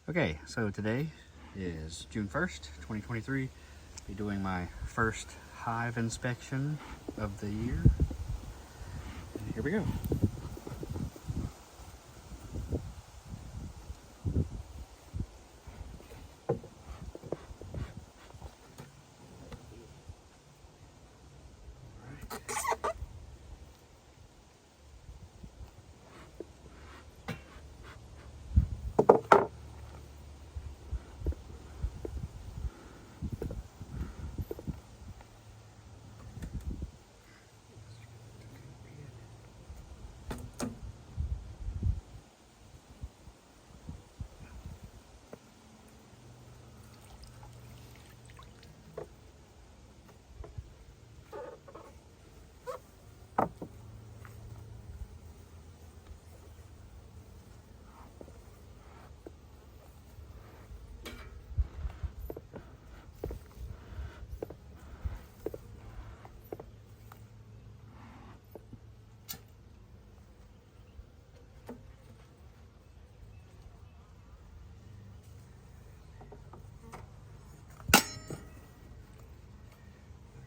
Okay, so today is June 1st, 2023. Be doing my first hive inspection of the year. And here we go.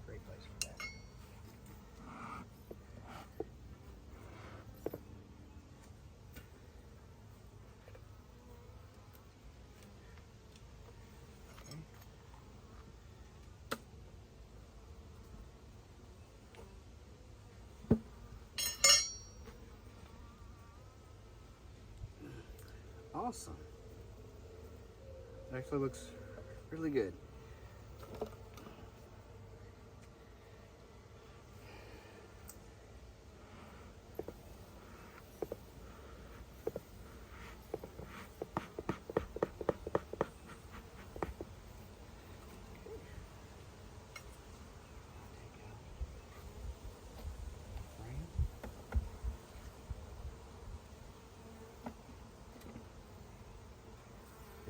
Great place for that. Awesome. It actually looks really good.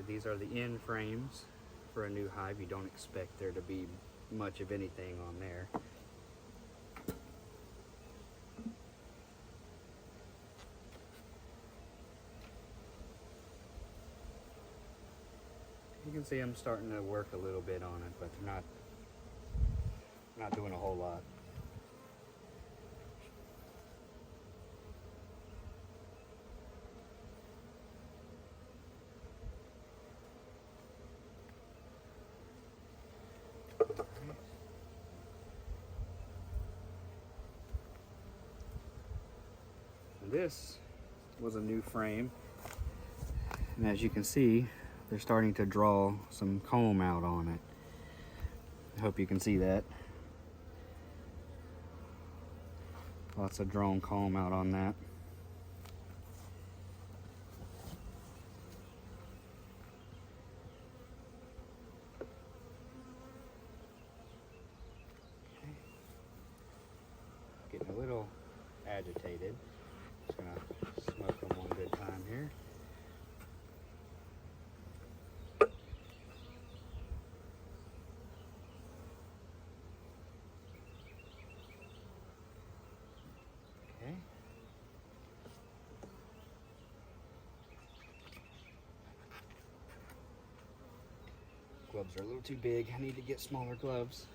These are the end frames for a new hive. You don't expect there to be much of anything on there. You can see I'm starting to work a little bit on it, but not doing a whole lot. This was a new frame, and as you can see, they're starting to draw some comb out on it. I hope you can see that. Lots of drawn comb out on that. Getting a little agitated. Just gonna smoke them one good time here. Okay. Gloves are a little too big. I need to get smaller gloves.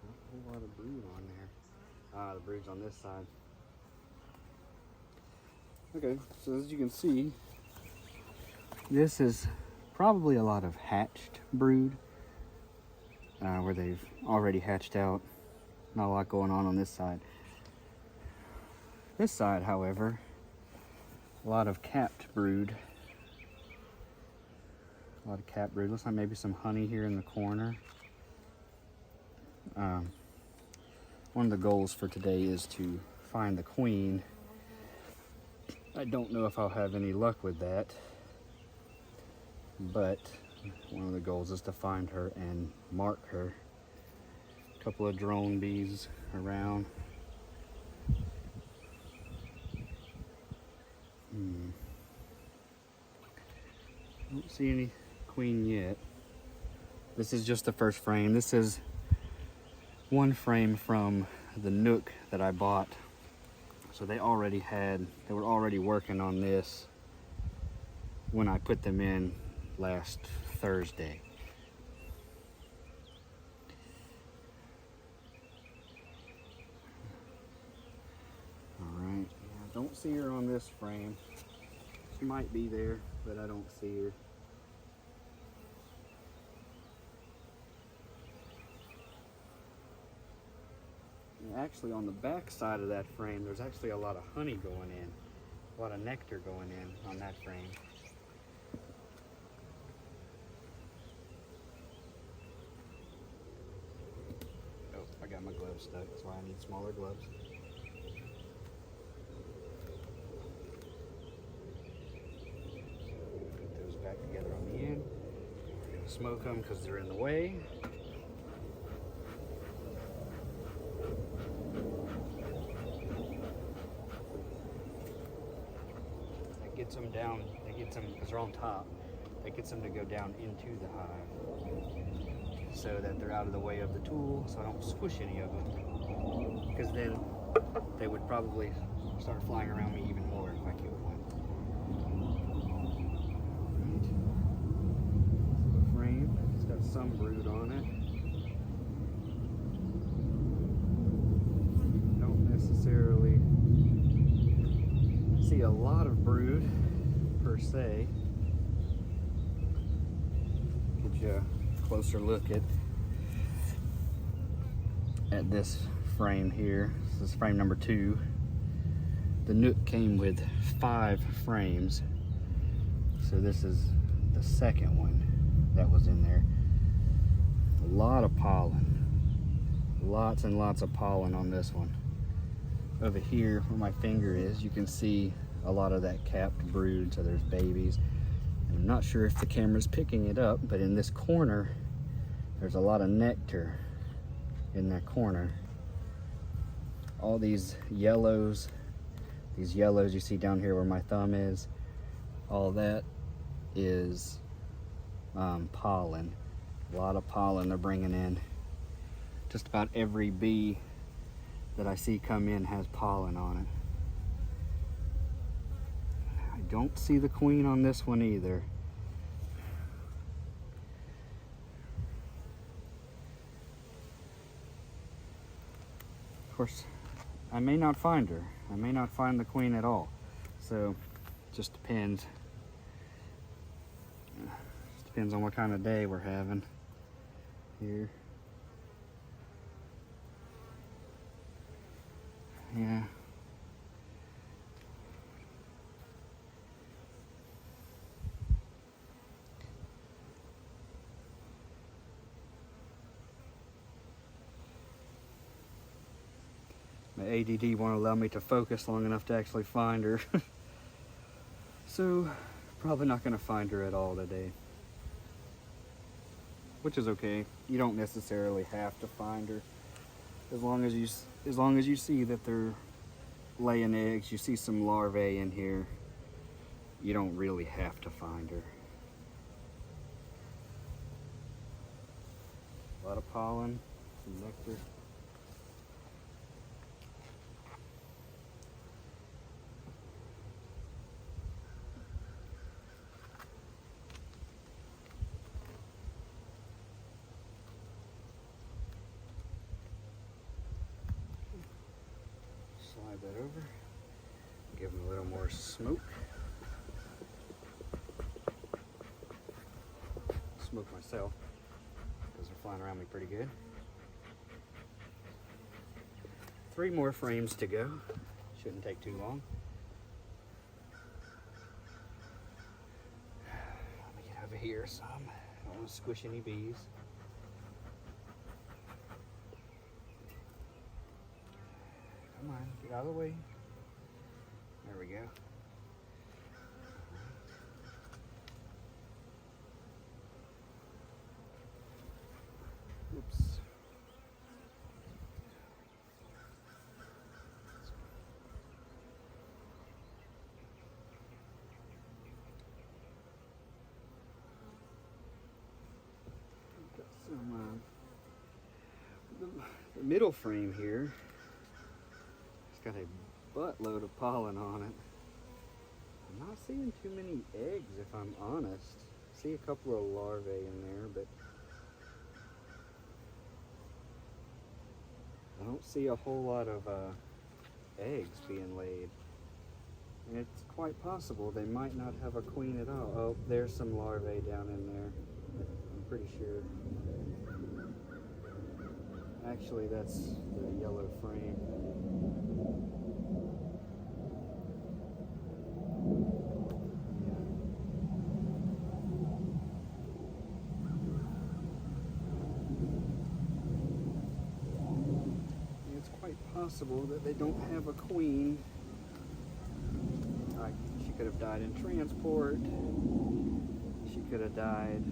A whole lot of brood on there. The brood's on this side. Okay, so as you can see, this is probably a lot of hatched brood where they've already hatched out. Not a lot going on this side. This side, however, a lot of capped brood. A lot of capped brood. Looks like maybe some honey here in the corner. One of the goals for today is to find the queen. I don't know if I'll have any luck with that, but one of the goals is to find her and mark her. A couple of drone bees around. Don't see any queen yet. This is just the first frame. This is one frame from the nook that I bought So they were already working on this when I put them in last Thursday. Alright, yeah, don't see her on this frame. She might be there, but I don't see her. And actually on the back side of that frame, there's actually a lot of honey going in. A lot of nectar going in on that frame. Oh, I got my gloves stuck. That's why I need smaller gloves. Put those back together on the end. We're gonna smoke them because they're in the way. Gets them down, because they're on top, that gets them to go down into the hive so that they're out of the way of the tool, so I don't squish any of them, because then they would probably start flying around me even more if I killed one. Right. The frame, it's got some brood on it. Don't necessarily see a lot of brood per se. Get you a closer look at this frame here. This is frame number 2. The Nook came with 5 frames, so this is the second one that was in there. A lot of pollen, lots and lots of pollen on this one. Over here where my finger is, you can see a lot of that capped brood, so there's babies. And I'm not sure if the camera's picking it up, but in this corner, there's a lot of nectar in that corner. All these yellows you see down here where my thumb is, all that is pollen. A lot of pollen they're bringing in. Just about every bee that I see come in has pollen on it. I don't see the queen on this one either. Of course, I may not find her. I may not find the queen at all. So, just depends. Just depends on what kind of day we're having here. Yeah. My ADD won't allow me to focus long enough to actually find her. So, probably not going to find her at all today. Which is okay. You don't necessarily have to find her. As long as you see that they're laying eggs, you see some larvae in here, you don't really have to find her. A lot of pollen, some nectar. Slide that over, give them a little more smoke. Smoke myself, because they're flying around me pretty good. 3 more frames to go. Shouldn't take too long. Let me get over here some. I don't want to squish any bees. Come on, get out of the way. There we go. Oops. Got some, the middle frame here. Got a buttload of pollen on it. I'm not seeing too many eggs, if I'm honest. I see a couple of larvae in there, but I don't see a whole lot of eggs being laid. And it's quite possible they might not have a queen at all. Oh, there's some larvae down in there. I'm pretty sure. Actually, that's the yellow frame. Yeah. It's quite possible that they don't have a queen. She could have died in transport. She could have died.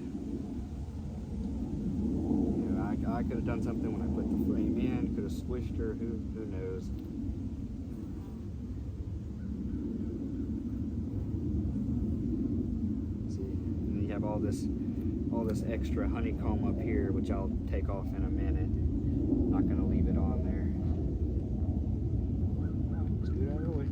You know, I could have done something when I put the frame in. Could have squished her. Who knows? See, and then you have all this extra honeycomb up here, which I'll take off in a minute. I'm not gonna leave it on there. Scoot out of the way.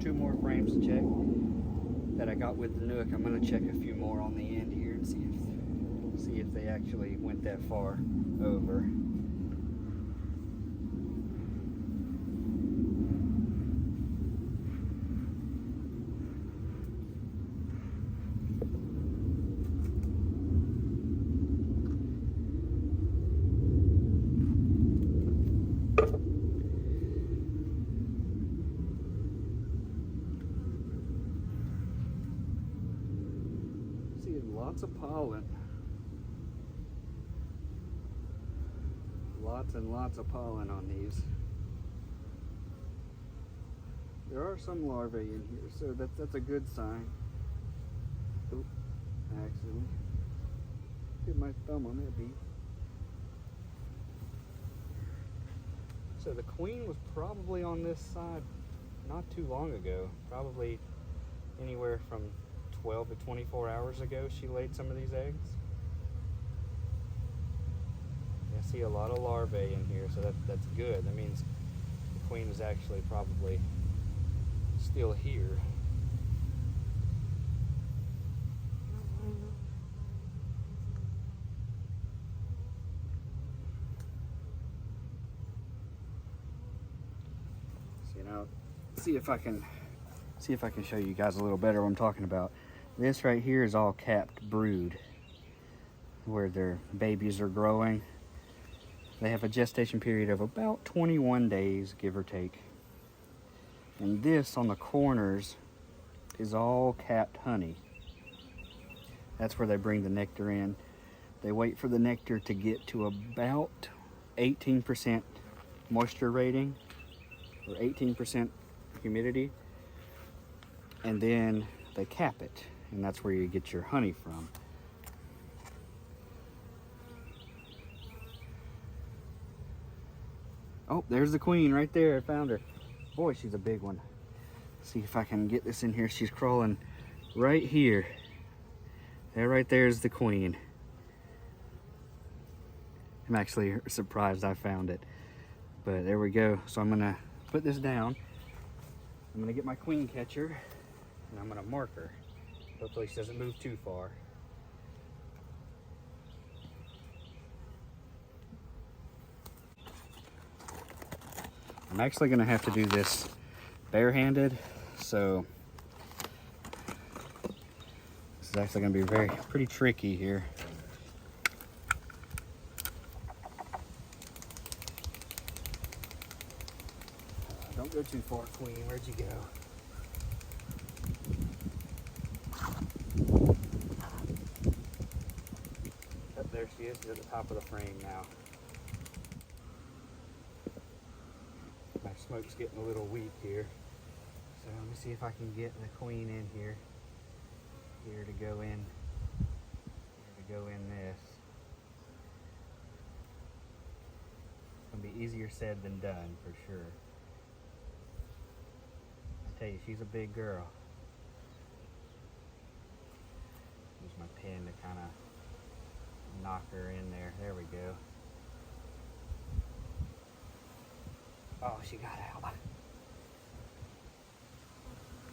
Two more frames to check that I got with the Nook. I'm going to check a few more on the end here and see if they actually went that far over. Lots of pollen. Lots and lots of pollen on these. There are some larvae in here, so that's a good sign. Oop, I accidentally hit my thumb on that bee. So the queen was probably on this side not too long ago, probably anywhere from 12 to 24 hours ago she laid some of these eggs. I see a lot of larvae in here, so that's good. That means the queen is actually probably still here. So, you know, see if I can show you guys a little better what I'm talking about. This right here is all capped brood where their babies are growing. They have a gestation period of about 21 days, give or take. And this on the corners is all capped honey. That's where they bring the nectar in. They wait for the nectar to get to about 18% moisture rating or 18% humidity, and then they cap it, and that's where you get your honey from. Oh, there's the queen right there. I found her. Boy, she's a big one. See if I can get this in here. She's crawling right here. There, right there is the queen. I'm actually surprised I found it, but there we go. So I'm gonna put this down. I'm gonna get my queen catcher and I'm gonna mark her. Hopefully she doesn't move too far. I'm actually gonna have to do this barehanded, so this is actually gonna be pretty tricky here. Don't go too far, queen. Where'd you go? Oh, there she is. She's at the top of the frame now. My smoke's getting a little weak here. So let me see if I can get the queen in here. Here to go in. Here to go in this. gonna be easier said than done for sure. I tell you, she's a big girl. Use my pin to kind of knock her in there. There we go. Oh, she got out.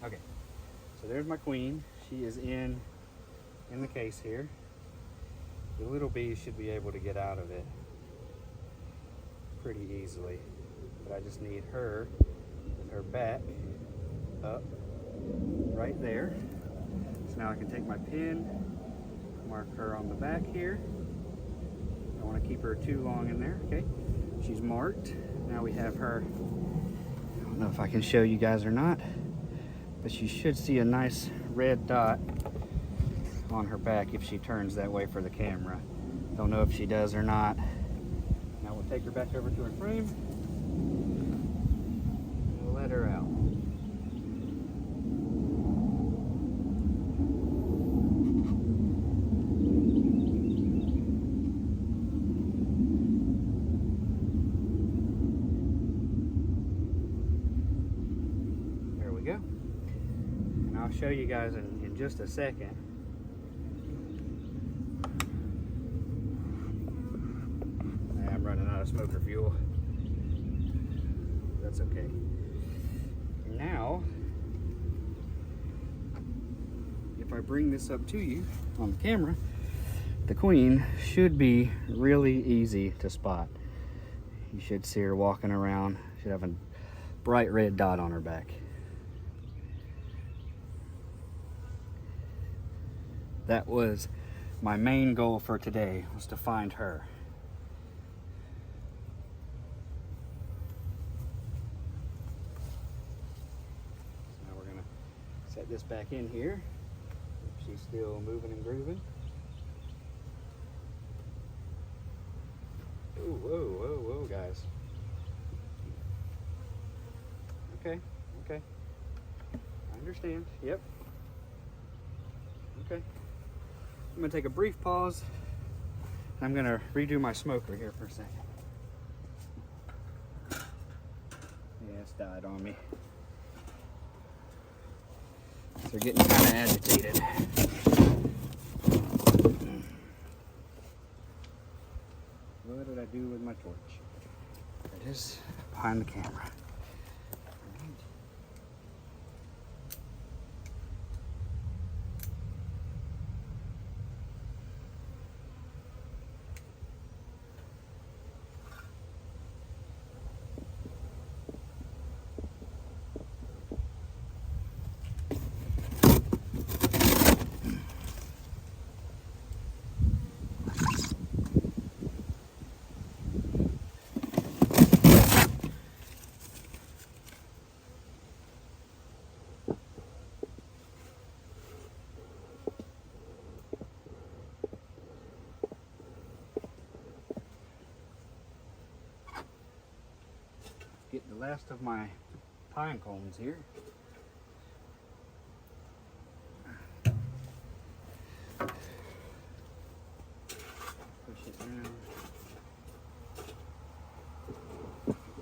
Okay, so there's my queen. She is in the case here. The little bees should be able to get out of it pretty easily, but I just need her with her back up right there. So now I can take my pin, mark her on the back here. I don't want to keep her too long in there. Okay, she's marked. Now we have her. I don't know if I can show you guys or not, but you should see a nice red dot on her back if she turns that way for the camera. Don't know if she does or not. Now we'll take her back over to her frame and we'll let her out. There we go. And I'll show you guys in just a second. Running out of smoker fuel. That's okay. Now, if I bring this up to you on the camera, the queen should be really easy to spot. You should see her walking around. Should have a bright red dot on her back. That was my main goal for today, was to find her. Set this back in here. She's still moving and grooving. Ooh, whoa, whoa, whoa, guys. Okay, okay. I understand. Yep. Okay. I'm gonna take a brief pause. I'm gonna redo my smoker here for a second. Yeah, it's died on me. They're getting kind of agitated. What did I do with my torch? There it is, behind the camera. Get the last of my pine cones here. Push it down.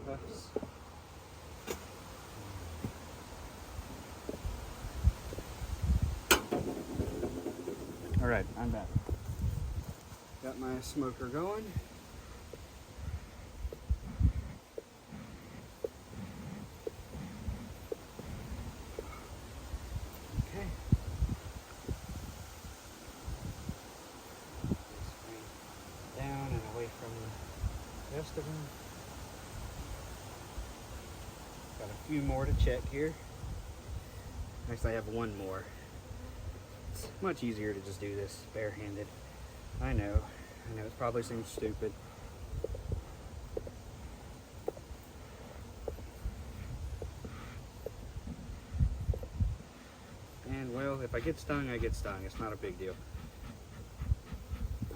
Puffs. All right, I'm back. Got my smoker going. Rest of them. Got a few more to check here. Actually, I have one more. It's much easier to just do this barehanded. I know it probably seems stupid. And well, if I get stung, I get stung. It's not a big deal.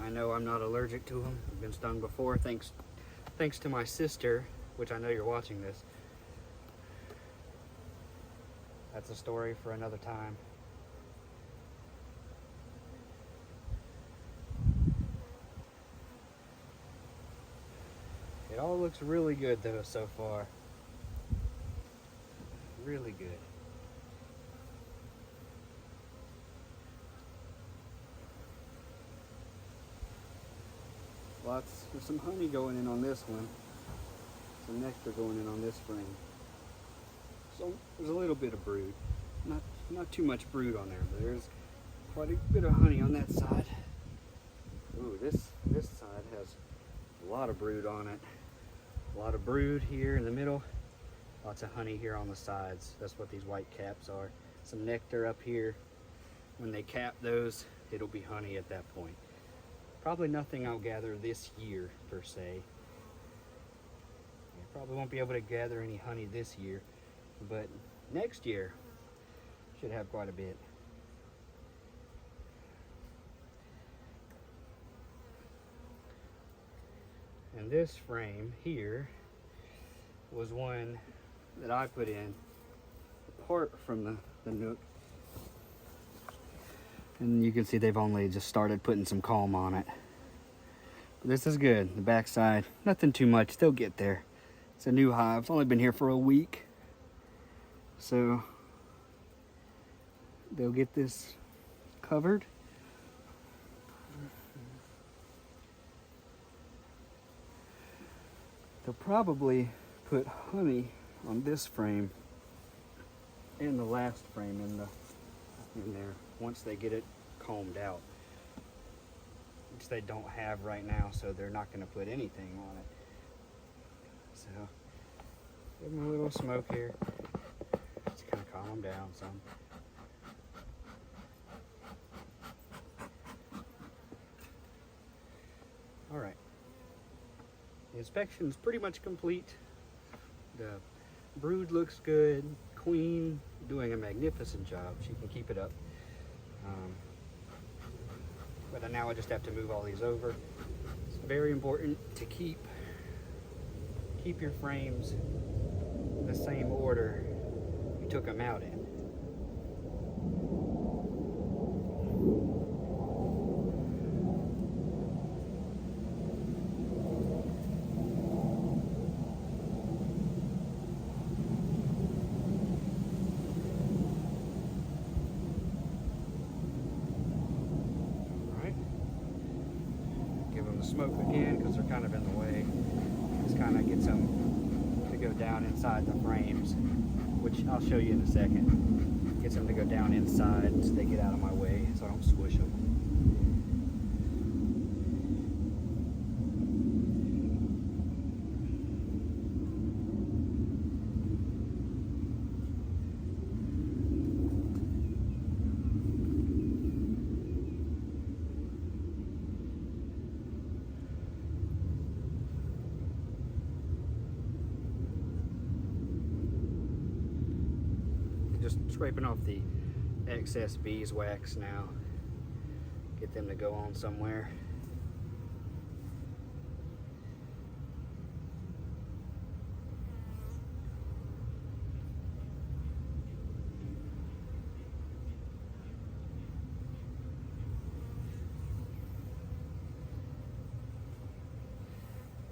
I know I'm not allergic to them. I've been stung before, thanks to my sister, which I know you're watching this. That's a story for another time. It all looks really good though so far. Really good. There's some honey going in on this one. Some nectar going in on this frame. So there's a little bit of brood. Not too much brood on there, but there's quite a bit of honey on that side. Ooh, this side has a lot of brood on it. A lot of brood here in the middle. Lots of honey here on the sides. That's what these white caps are. Some nectar up here. When they cap those, it'll be honey at that point. Probably nothing I'll gather this year per se. I probably won't be able to gather any honey this year, but next year should have quite a bit. And this frame here was one that I put in apart from the nook. And you can see they've only just started putting some comb on it. But this is good. The back side, nothing too much. They'll get there. It's a new hive. It's only been here for a week. So they'll get this covered. They'll probably put honey on this frame and the last frame in there once they get it combed out, which they don't have right now, so they're not going to put anything on it. So give them a little smoke here, just kind of calm them down some. All right, the inspection is pretty much complete. The brood looks good. Queen doing a magnificent job. She can keep it up. But now I just have to move all these over. It's very important to keep your frames the same order you took them out in. Smoke again because they're kind of in the way. Just kind of gets them to go down inside the frames, which I'll show you in a second. Gets them to go down inside so they get out of my way so I don't squish them. Just scraping off the excess beeswax now. Get them to go on somewhere.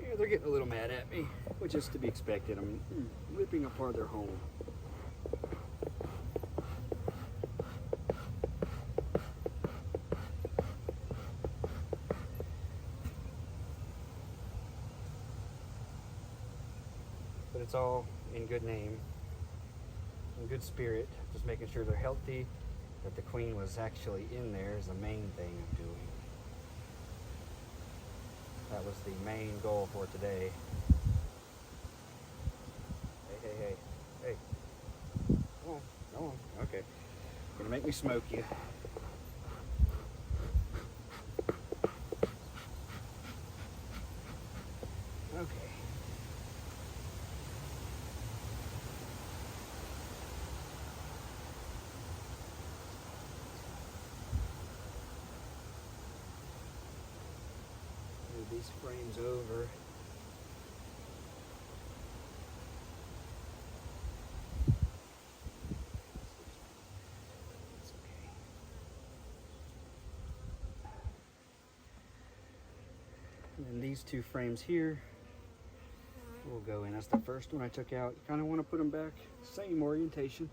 Yeah, they're getting a little mad at me, which is to be expected. I'm ripping apart their home. But it's all in good name, in good spirit, just making sure they're healthy, that the queen was actually in there is the main thing I'm doing. That was the main goal for today. Hey. Come on, okay. You're gonna make me smoke you. Okay. Move these frames over. It's okay. And then these two frames here, go in. That's the first one I took out. You kind of want to put them back, same orientation.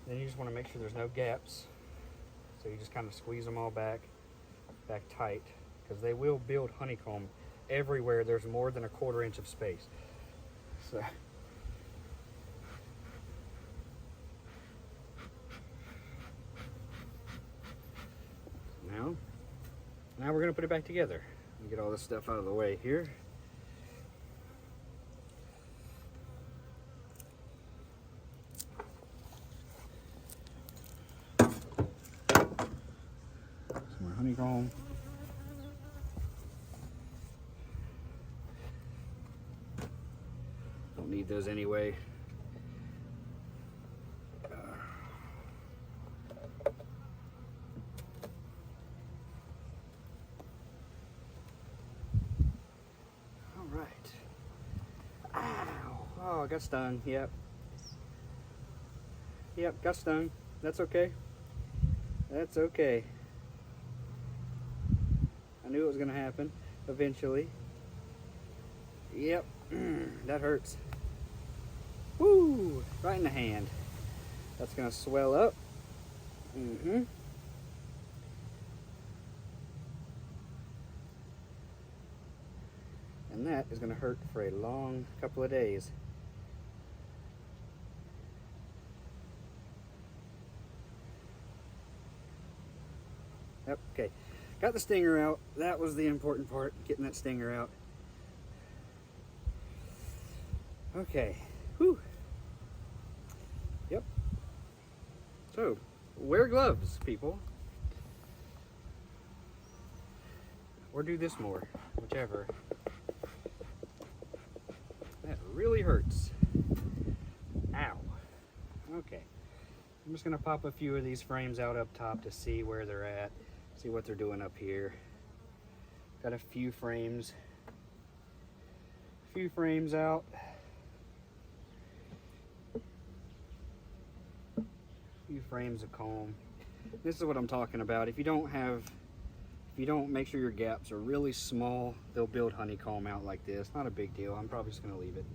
Then you just want to make sure there's no gaps. So you just kind of squeeze them all back tight, because they will build honeycomb everywhere there's more than a 1/4 inch of space. So now we're going to put it back together and get all this stuff out of the way here. Some more honeycomb. Don't need those anyway. Oh, I got stung. Yep, got stung. That's okay. That's okay. I knew it was gonna happen eventually. Yep, that hurts. Woo! Right in the hand. That's gonna swell up. And that is gonna hurt for a long couple of days. Yep, okay. Got the stinger out. That was the important part, getting that stinger out. Okay. Whew. Yep. So, wear gloves, people. Or do this more, whichever. That really hurts. Ow. Okay. I'm just gonna pop a few of these frames out up top to see where they're at. See what they're doing up here. Got a few frames out. A few frames of comb. This is what I'm talking about. If you don't make sure your gaps are really small, they'll build honeycomb out like this. Not a big deal. I'm probably just gonna leave it.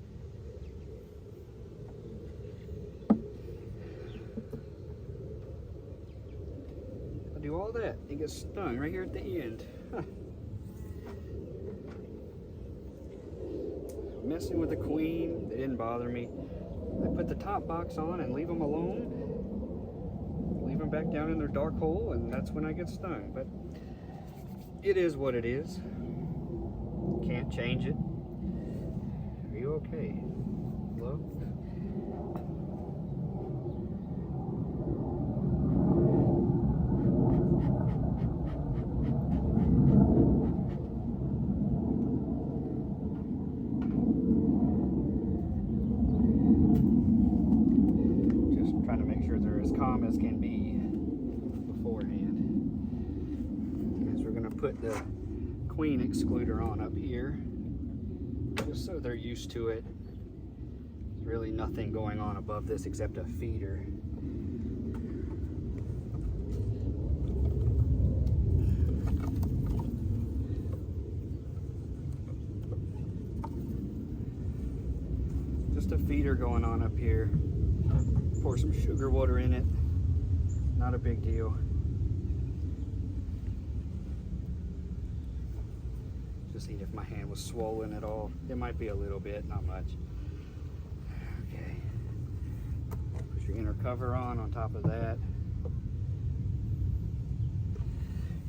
Do all that and get stung right here at the end. Huh. Messing with the queen, it didn't bother me. I put the top box on and leave them alone. Leave them back down in their dark hole, and that's when I get stung. But it is what it is. Can't change it. Are you okay? Hello? Calm as can be beforehand. As we're going to put the queen excluder on up here, just so they're used to it. There's really nothing going on above this except a feeder. Just a feeder going on up here. Pour some sugar water in it. Not a big deal. Just see if my hand was swollen at all. It might be a little bit, not much. Okay. Put your inner cover on top of that.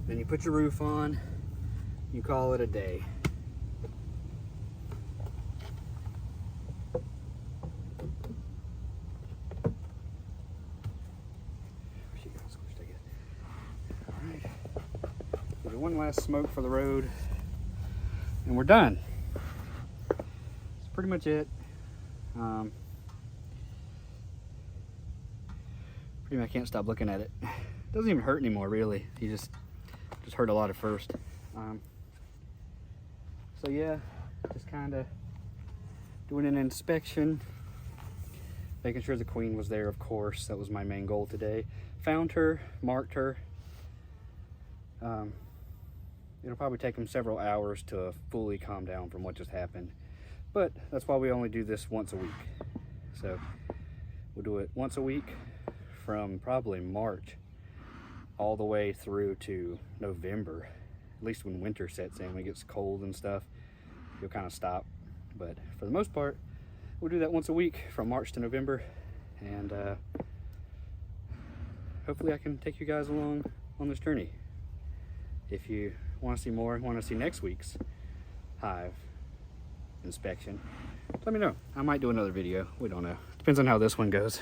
Then you put your roof on. You call it a day. One last smoke for the road and we're done. That's pretty much it. Pretty much I can't stop looking at it. It doesn't even hurt anymore, really. You just hurt a lot at first. So yeah, just kind of doing an inspection, making sure the queen was there, of course. That was my main goal today. found her, marked her. It'll probably take them several hours to fully calm down from what just happened, but that's why we only do this once a week. So we'll do it once a week from probably March all the way through to November. At least when winter sets in, when it gets cold and stuff, you'll kind of stop. But for the most part, we'll do that once a week from March to November, and hopefully I can take you guys along on this journey. If you want to see more, want to see next week's hive inspection, let me know. I might do another video. We don't know. Depends on how this one goes.